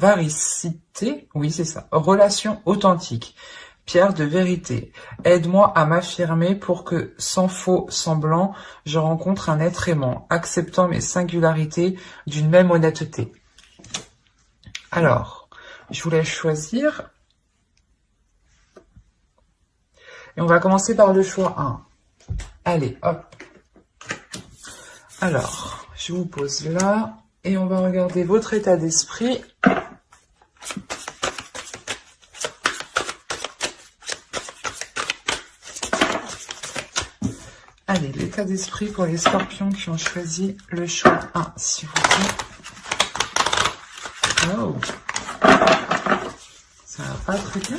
varicité, oui c'est ça, relation authentique, pierre de vérité, aide-moi à m'affirmer pour que, sans faux semblant, je rencontre un être aimant, acceptant mes singularités d'une même honnêteté. Alors, je vous laisse choisir. Et on va commencer par le choix 1. Allez, hop. Alors, je vous pose là et on va regarder votre état d'esprit. Allez, l'état d'esprit pour les scorpions qui ont choisi le choix 1, s'il vous plaît. Oh, ça va pas très bien.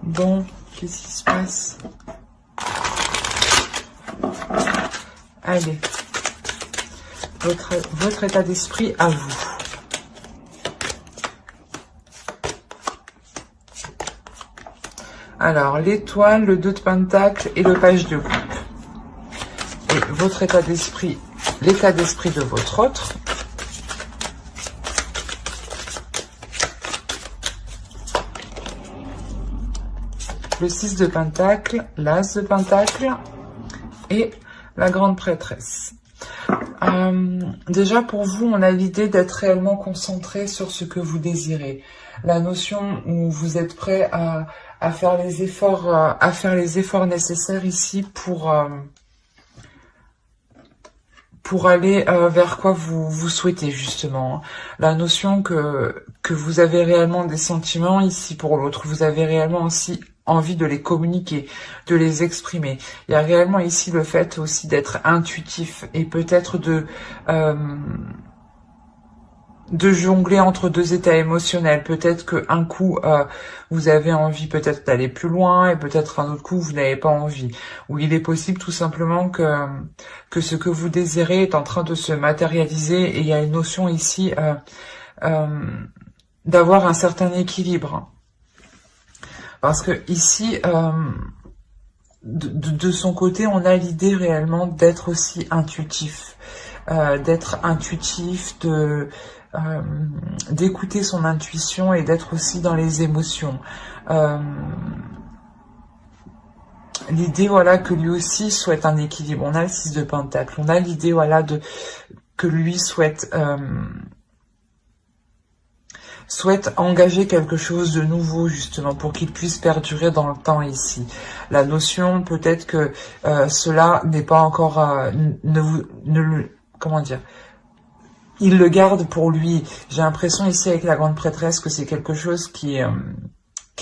Bon, qu'est-ce qui se passe? Allez, votre état d'esprit à vous. Alors, l'étoile, le 2 de pentacle et le page de coupe. Et votre état d'esprit, l'état d'esprit de votre autre. Le 6 de pentacle, l'as de pentacle et la grande prêtresse. Déjà pour vous, on a l'idée d'être réellement concentré sur ce que vous désirez. La notion où vous êtes prêt à faire les efforts nécessaires ici pour aller vers quoi vous souhaitez justement. La notion que vous avez réellement des sentiments ici pour l'autre, vous avez réellement aussi envie de les communiquer, de les exprimer. Il y a réellement ici le fait aussi d'être intuitif et peut-être de jongler entre deux états émotionnels. Peut-être qu'un coup, vous avez envie peut-être d'aller plus loin et peut-être un autre coup, vous n'avez pas envie. Ou il est possible tout simplement que ce que vous désirez est en train de se matérialiser et il y a une notion ici d'avoir un certain équilibre. Parce que ici, de son côté, on a l'idée réellement d'être aussi intuitif, d'écouter son intuition et d'être aussi dans les émotions. L'idée, voilà, que lui aussi souhaite un équilibre. On a le 6 de pentacle. On a l'idée, voilà, que lui souhaite engager quelque chose de nouveau, justement, pour qu'il puisse perdurer dans le temps ici. La notion, peut-être que cela n'est pas encore... comment dire ? Il le garde pour lui. J'ai l'impression ici, avec la grande prêtresse, que c'est quelque chose qui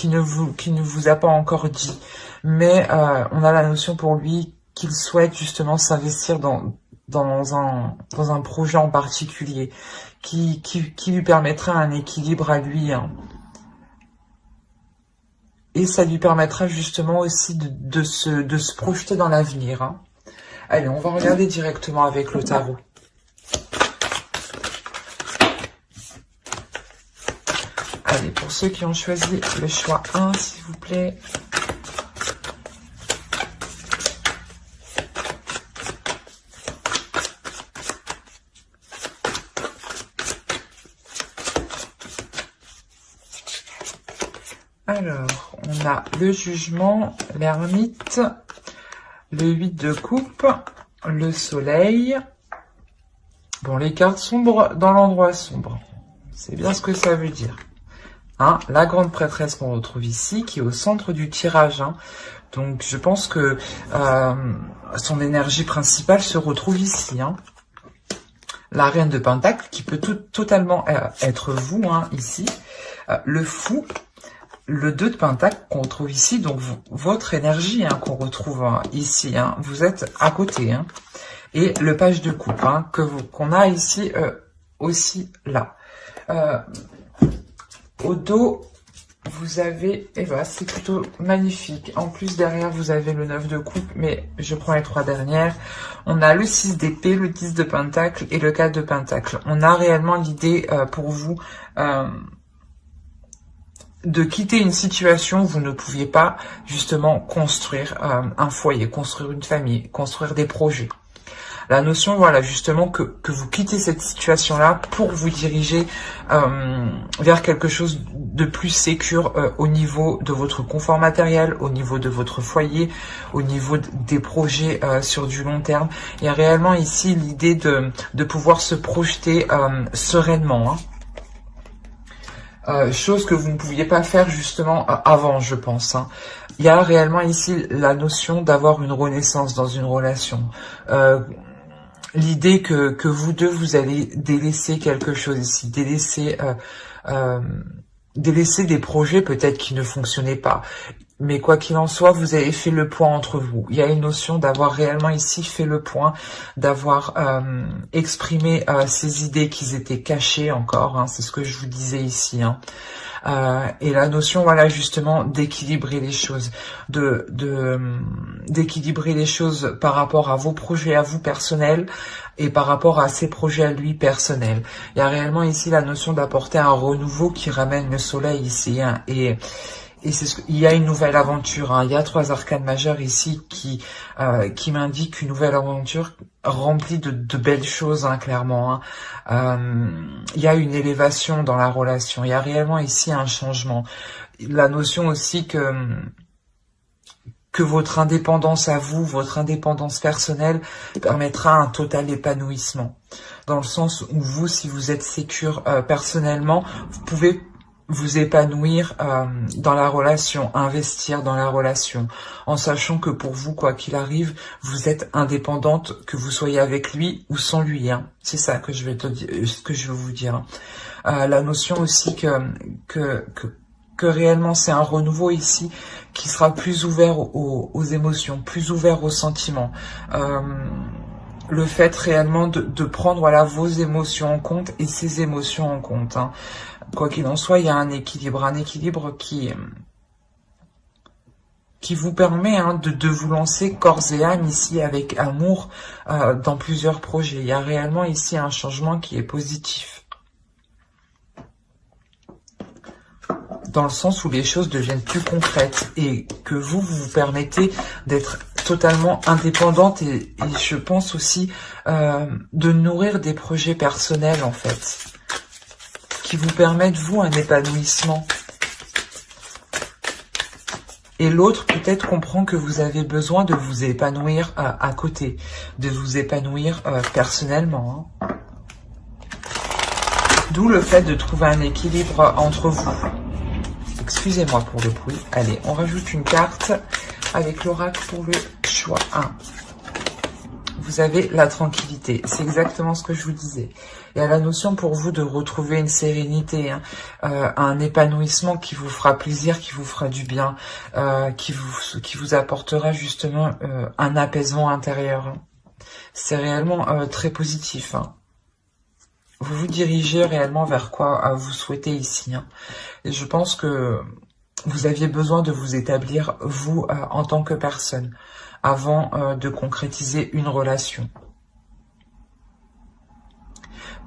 ne vous a pas encore dit. Mais on a la notion pour lui qu'il souhaite justement s'investir dans un projet en particulier qui lui permettra un équilibre à lui. Hein. Et ça lui permettra justement aussi de se projeter dans l'avenir. Hein. Allez, on va regarder directement avec le tarot. Allez, pour ceux qui ont choisi le choix 1, s'il vous plaît. Alors, on a le jugement, l'ermite, le 8 de coupe, le soleil. Bon, les cartes sombres dans l'endroit sombre. C'est bien ce que ça veut dire. Hein, la grande prêtresse qu'on retrouve ici, qui est au centre du tirage. Hein. Donc, je pense que son énergie principale se retrouve ici. Hein. La reine de pentacle, qui peut totalement être vous, hein, ici. Le fou. Le 2 de pentacle qu'on retrouve ici, donc votre énergie hein, qu'on retrouve hein, ici, hein, vous êtes à côté. Hein, et le page de coupe hein, qu'on a ici aussi là. Au dos, vous avez, et voilà, c'est plutôt magnifique. En plus, derrière, vous avez le 9 de coupe, mais je prends les 3 dernières. On a le 6 d'épée, le 10 de pentacle et le 4 de pentacle. On a réellement l'idée pour vous... de quitter une situation où vous ne pouviez pas justement construire un foyer, construire une famille, construire des projets. La notion, voilà, justement, que vous quittez cette situation-là pour vous diriger vers quelque chose de plus sécure au niveau de votre confort matériel, au niveau de votre foyer, au niveau des projets sur du long terme. Il y a réellement ici l'idée de pouvoir se projeter sereinement, hein. Chose que vous ne pouviez pas faire justement avant, je pense, hein. Il y a réellement ici la notion d'avoir une renaissance dans une relation. L'idée que vous deux, vous allez délaisser quelque chose ici, délaisser des projets peut-être qui ne fonctionnaient pas. Mais quoi qu'il en soit, vous avez fait le point entre vous. Il y a une notion d'avoir réellement ici fait le point, d'avoir exprimé ces idées qui étaient cachées encore, hein, c'est ce que je vous disais ici, hein. Et la notion, voilà, justement, d'équilibrer les choses, d'équilibrer les choses par rapport à vos projets à vous personnels et par rapport à ses projets à lui personnels. Il y a réellement ici la notion d'apporter un renouveau qui ramène le soleil ici, hein, et il y a une nouvelle aventure, hein. Il y a 3 arcanes majeures ici qui m'indiquent une nouvelle aventure remplie de belles choses, hein, clairement, hein. Il y a une élévation dans la relation. Il y a réellement ici un changement. La notion aussi que votre indépendance à vous, votre indépendance personnelle permettra un total épanouissement. Dans le sens où vous, si vous êtes sécure personnellement, vous pouvez vous épanouir dans la relation, investir dans la relation, en sachant que pour vous, quoi qu'il arrive, vous êtes indépendante, que vous soyez avec lui ou sans lui, hein. C'est ça que je vais ce que je veux vous dire. La notion aussi que réellement c'est un renouveau ici qui sera plus ouvert aux émotions, plus ouvert aux sentiments. Le fait réellement de prendre, voilà, vos émotions en compte et ses émotions en compte, hein. Quoi qu'il en soit, il y a un équilibre qui vous permet, hein, de vous lancer corps et âme ici avec amour dans plusieurs projets. Il y a réellement ici un changement qui est positif. Dans le sens où les choses deviennent plus concrètes et que vous permettez d'être totalement indépendante et je pense aussi de nourrir des projets personnels en fait, qui vous permettent vous un épanouissement. Et l'autre peut-être comprend que vous avez besoin de vous épanouir à côté, de vous épanouir personnellement, hein. D'où le fait de trouver un équilibre entre vous. Excusez-moi pour le bruit. Allez, on rajoute une carte avec l'oracle pour le choix 1. Vous avez la tranquillité. C'est exactement ce que je vous disais. Il y a la notion pour vous de retrouver une sérénité, hein, un épanouissement qui vous fera plaisir, qui vous fera du bien, qui vous apportera justement un apaisement intérieur, hein. C'est réellement très positif, hein. Vous vous dirigez réellement vers quoi vous souhaitez ici, hein. Et je pense que vous aviez besoin de vous établir, vous, en tant que personne, avant de concrétiser une relation.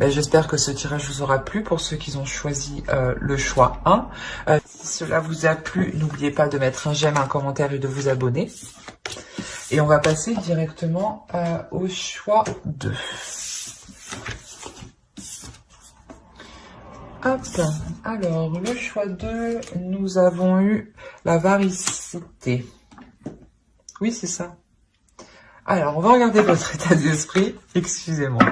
Ben, j'espère que ce tirage vous aura plu pour ceux qui ont choisi le choix 1. Si cela vous a plu, n'oubliez pas de mettre un j'aime, un commentaire et de vous abonner. Et on va passer directement au choix 2. Hop, alors le choix 2, nous avons eu la varicité. Oui, c'est ça. Alors, on va regarder votre état d'esprit. Excusez-moi.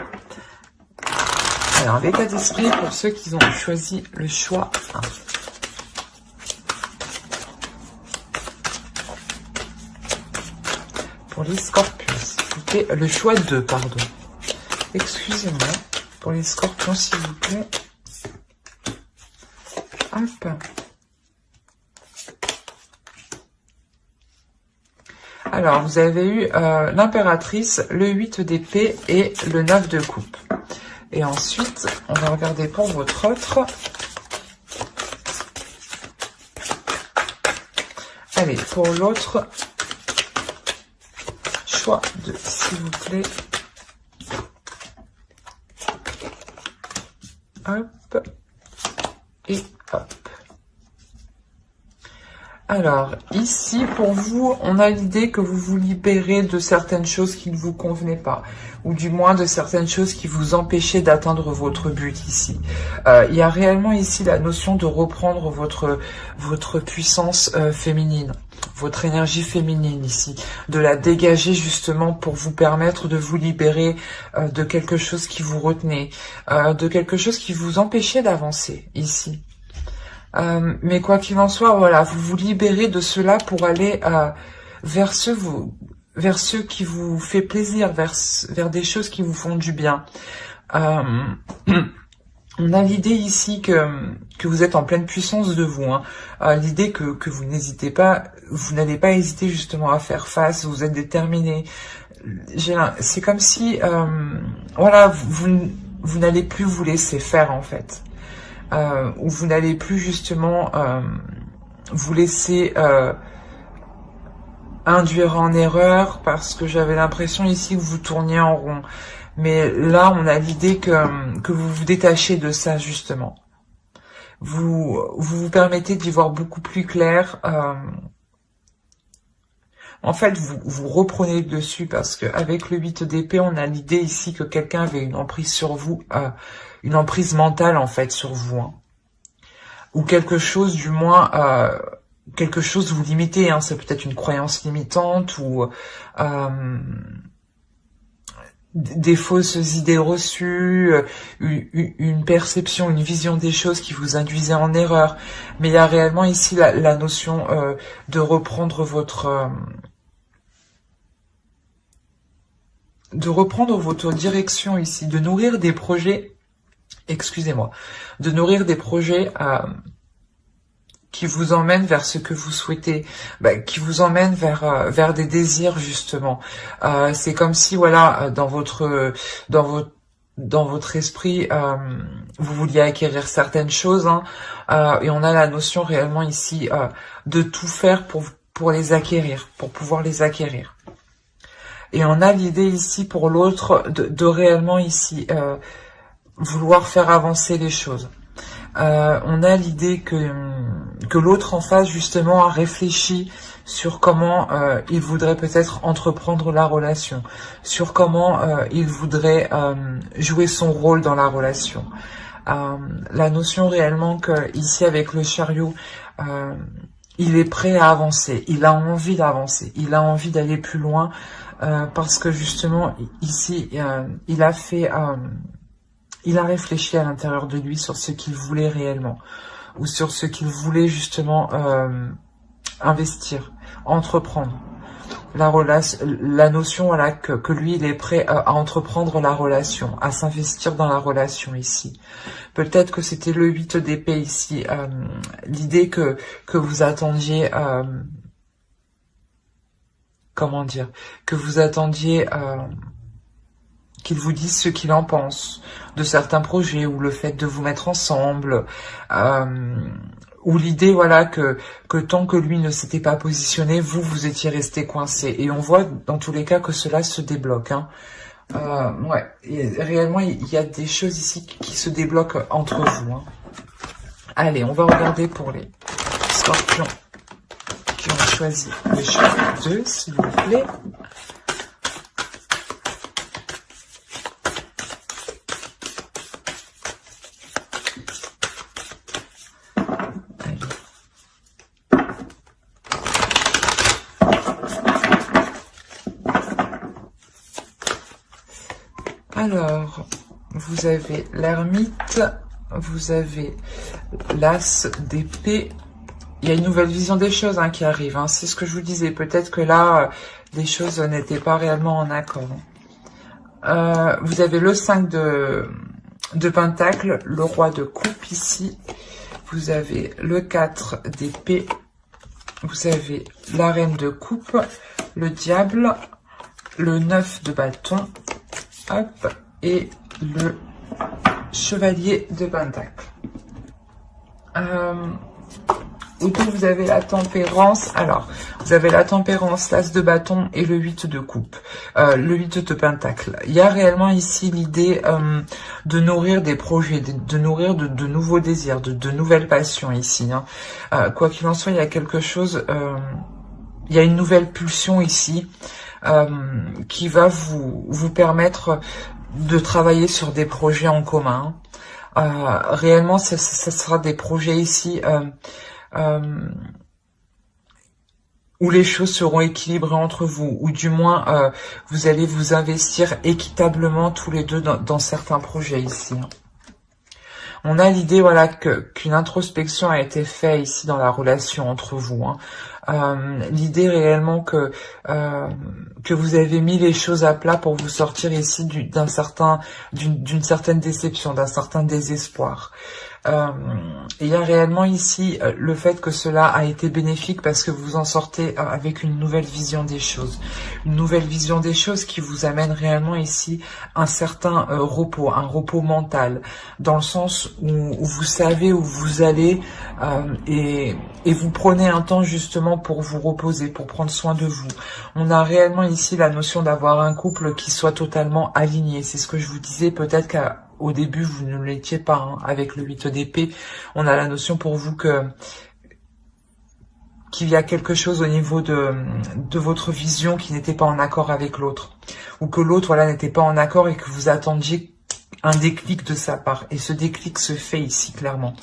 Alors, l'état d'esprit pour ceux qui ont choisi le choix 1. Pour les scorpions, s'il vous plaît. Le choix 2, pardon. Excusez-moi. Pour les scorpions, s'il vous plaît. Hop. Alors, vous avez eu l'impératrice, le 8 d'épée et le 9 de coupe. Et ensuite, on va regarder pour votre autre. Allez, pour l'autre, choix 2, s'il vous plaît. Hop. Et hop. Alors, ici, pour vous, on a l'idée que vous vous libérez de certaines choses qui ne vous convenaient pas, ou du moins de certaines choses qui vous empêchaient d'atteindre votre but ici. Il y a réellement ici la notion de reprendre votre puissance féminine, votre énergie féminine ici, de la dégager justement pour vous permettre de vous libérer de quelque chose qui vous retenait, de quelque chose qui vous empêchait d'avancer ici. Mais quoi qu'il en soit, voilà, vous vous libérez de cela pour aller vers ce qui vous fait plaisir, vers des choses qui vous font du bien. On a l'idée ici que vous êtes en pleine puissance de vous, hein. L'idée que vous n'hésitez pas, vous n'allez pas hésiter justement à faire face, vous êtes déterminé. C'est comme si, voilà, vous n'allez plus vous laisser faire en fait. Où vous n'allez plus justement vous laisser induire en erreur, parce que j'avais l'impression ici que vous tourniez en rond. Mais là, on a l'idée que vous vous détachez de ça justement. Vous permettez d'y voir beaucoup plus clair. En fait, vous reprenez le dessus, parce qu'avec le 8 d'épée, on a l'idée ici que quelqu'un avait une emprise sur vous, une emprise mentale en fait sur vous, hein. Ou quelque chose, du moins, quelque chose vous limitez, hein. C'est peut-être une croyance limitante ou des fausses idées reçues, une perception, une vision des choses qui vous induisait en erreur. Mais il y a réellement ici la notion de reprendre votre direction ici, de nourrir des projets, excusez-moi, de nourrir des projets qui vous emmènent vers ce que vous souhaitez, qui vous emmènent vers des désirs justement. C'est comme si, voilà, dans votre esprit, vous vouliez acquérir certaines choses, hein, et on a la notion réellement ici de tout faire pour les acquérir, pour pouvoir les acquérir. Et on a l'idée ici pour l'autre de réellement ici vouloir faire avancer les choses. On a l'idée que l'autre en face justement a réfléchi sur comment il voudrait peut-être entreprendre la relation, sur comment il voudrait jouer son rôle dans la relation. La notion réellement que ici avec le chariot, il est prêt à avancer, il a envie d'avancer, il a envie d'aller plus loin, parce que justement ici il a réfléchi à l'intérieur de lui sur ce qu'il voulait réellement, ou sur ce qu'il voulait justement investir, entreprendre. La notion, voilà, que lui, il est prêt à entreprendre la relation, à s'investir dans la relation ici. Peut-être que c'était le 8 d'épée ici, l'idée que vous attendiez, comment dire, que vous attendiez qu'il vous dise ce qu'il en pense de certains projets, ou le fait de vous mettre ensemble, ou l'idée, voilà, que tant que lui ne s'était pas positionné, vous étiez resté coincé. Et on voit dans tous les cas que cela se débloque, hein. Ouais, et réellement, il y a des choses ici qui se débloquent entre vous, hein. Allez, on va regarder pour les scorpions qui ont choisi le chiffre 2, s'il vous plaît. Alors, vous avez l'ermite, vous avez l'as d'épée. Il y a une nouvelle vision des choses, hein, qui arrive, hein. C'est ce que je vous disais. Peut-être que là, les choses n'étaient pas réellement en accord. Vous avez le 5 de pentacle, le roi de coupe ici. Vous avez le 4 d'épée. Vous avez la reine de coupe, le diable, le 9 de bâton. Hop, et le chevalier de pentacle. Et puis vous avez la tempérance. Alors, vous avez la tempérance, l'as de bâton et le 8 de coupe. Le 8 de pentacle. Il y a réellement ici l'idée de nourrir des projets, de nourrir de nouveaux désirs, de nouvelles passions ici. Hein. Quoi qu'il en soit, il y a quelque chose, il y a une nouvelle pulsion ici qui va vous permettre de travailler sur des projets en commun. Réellement, ça sera des projets ici où les choses seront équilibrées entre vous, ou du moins vous allez vous investir équitablement tous les deux dans certains projets ici. On a l'idée, voilà, qu'une introspection a été faite ici dans la relation entre vous. Hein. L'idée réellement que vous avez mis les choses à plat pour vous sortir ici d'une certaine déception, d'un certain désespoir. Il y a réellement ici le fait que cela a été bénéfique parce que vous en sortez avec une nouvelle vision des choses. Une nouvelle vision des choses qui vous amène réellement ici un certain repos, un repos mental, dans le sens où vous savez où vous allez et vous prenez un temps justement pour vous reposer, pour prendre soin de vous. On a réellement ici la notion d'avoir un couple qui soit totalement aligné. C'est ce que je vous disais, peut-être qu'au début, vous ne l'étiez pas, hein. Avec le 8 d'épée, on a la notion pour vous qu'il y a quelque chose au niveau de votre vision qui n'était pas en accord avec l'autre. Ou que l'autre, voilà, n'était pas en accord et que vous attendiez un déclic de sa part. Et ce déclic se fait ici, clairement.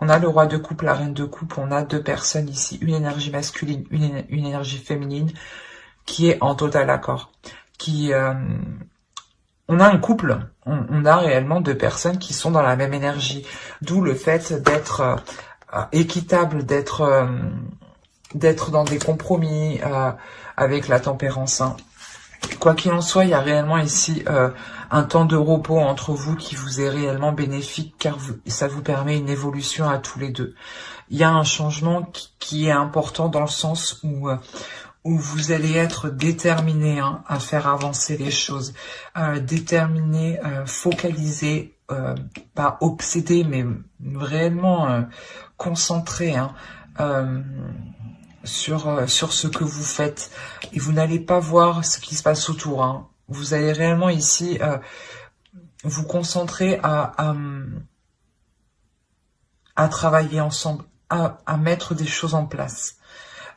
On a le roi de coupe, la reine de coupe, on a deux personnes ici, une énergie masculine, une énergie féminine, qui est en total accord. On a un couple, on a réellement deux personnes qui sont dans la même énergie. D'où le fait d'être équitable, d'être dans des compromis avec la tempérance. Hein. Quoi qu'il en soit, il y a réellement ici un temps de repos entre vous qui vous est réellement bénéfique car ça vous permet une évolution à tous les deux. Il y a un changement qui est important dans le sens où vous allez être déterminé à faire avancer les choses, déterminé, focalisé, pas obsédé, mais réellement concentré sur ce que vous faites. Et vous n'allez pas voir ce qui se passe autour. Hein. Vous allez réellement ici vous concentrer à travailler ensemble, à mettre des choses en place.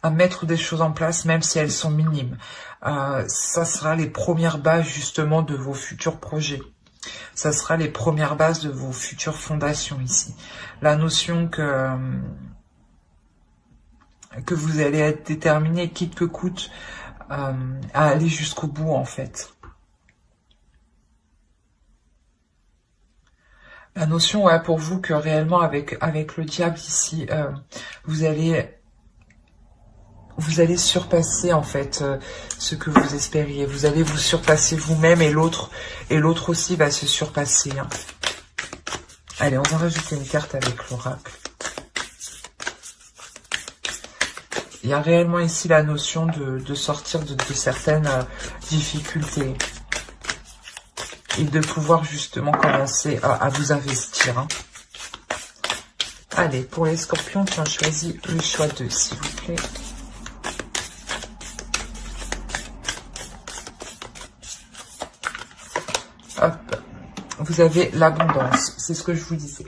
À mettre des choses en place, même si elles sont minimes. Ça sera les premières bases, justement, de vos futurs projets. Ça sera les premières bases de vos futures fondations, ici. La notion que vous allez être déterminé, quitte que coûte, à aller jusqu'au bout, en fait. La notion, ouais, pour vous, que réellement, avec le diable, ici, vous allez surpasser en fait ce que vous espériez. Vous allez vous surpasser vous-même et l'autre aussi va se surpasser. Hein. Allez, on va rajouter une carte avec l'oracle. Il y a réellement ici la notion de sortir de certaines difficultés et de pouvoir justement commencer à vous investir. Hein. Allez, pour les scorpions qui ont choisi le choix 2, s'il vous plaît. Hop, vous avez l'abondance, c'est ce que je vous disais.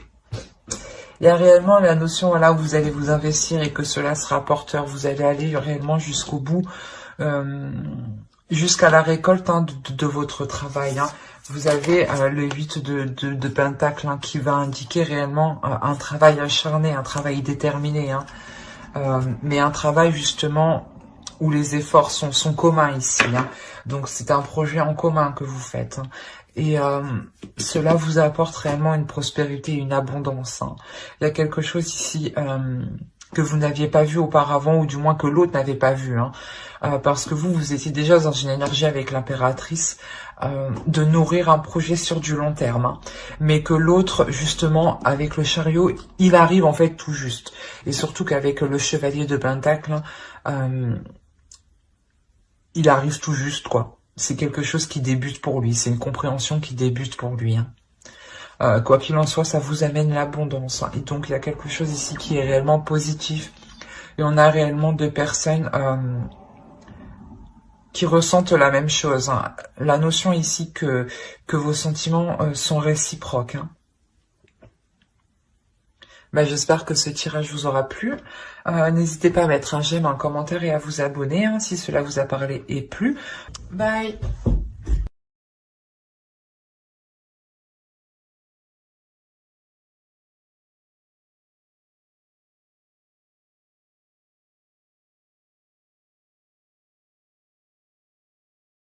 Il y a réellement la notion là où vous allez vous investir et que cela sera porteur. Vous allez aller réellement jusqu'au bout, jusqu'à la récolte de votre travail. Hein. Vous avez le 8 de pentacle qui va indiquer réellement un travail acharné, un travail déterminé. Hein. Mais un travail justement où les efforts sont communs ici. Hein. Donc c'est un projet en commun que vous faites. Hein. Et cela vous apporte réellement une prospérité, une abondance. Hein. Il y a quelque chose ici que vous n'aviez pas vu auparavant, ou du moins que l'autre n'avait pas vu. Hein. Parce que vous étiez déjà dans une énergie avec l'impératrice de nourrir un projet sur du long terme. Hein. Mais que l'autre, justement, avec le chariot, il arrive en fait tout juste. Et surtout qu'avec le chevalier de pentacle, il arrive tout juste, quoi. C'est quelque chose qui débute pour lui. C'est une compréhension qui débute pour lui. Hein. Quoi qu'il en soit, ça vous amène l'abondance. Hein. Et donc, il y a quelque chose ici qui est réellement positif Et on a réellement deux personnes qui ressentent la même chose, hein. La notion ici que vos sentiments sont réciproques, hein. Bah, j'espère que ce tirage vous aura plu. N'hésitez pas à mettre un j'aime, un commentaire et à vous abonner, hein, si cela vous a parlé et plu. Bye!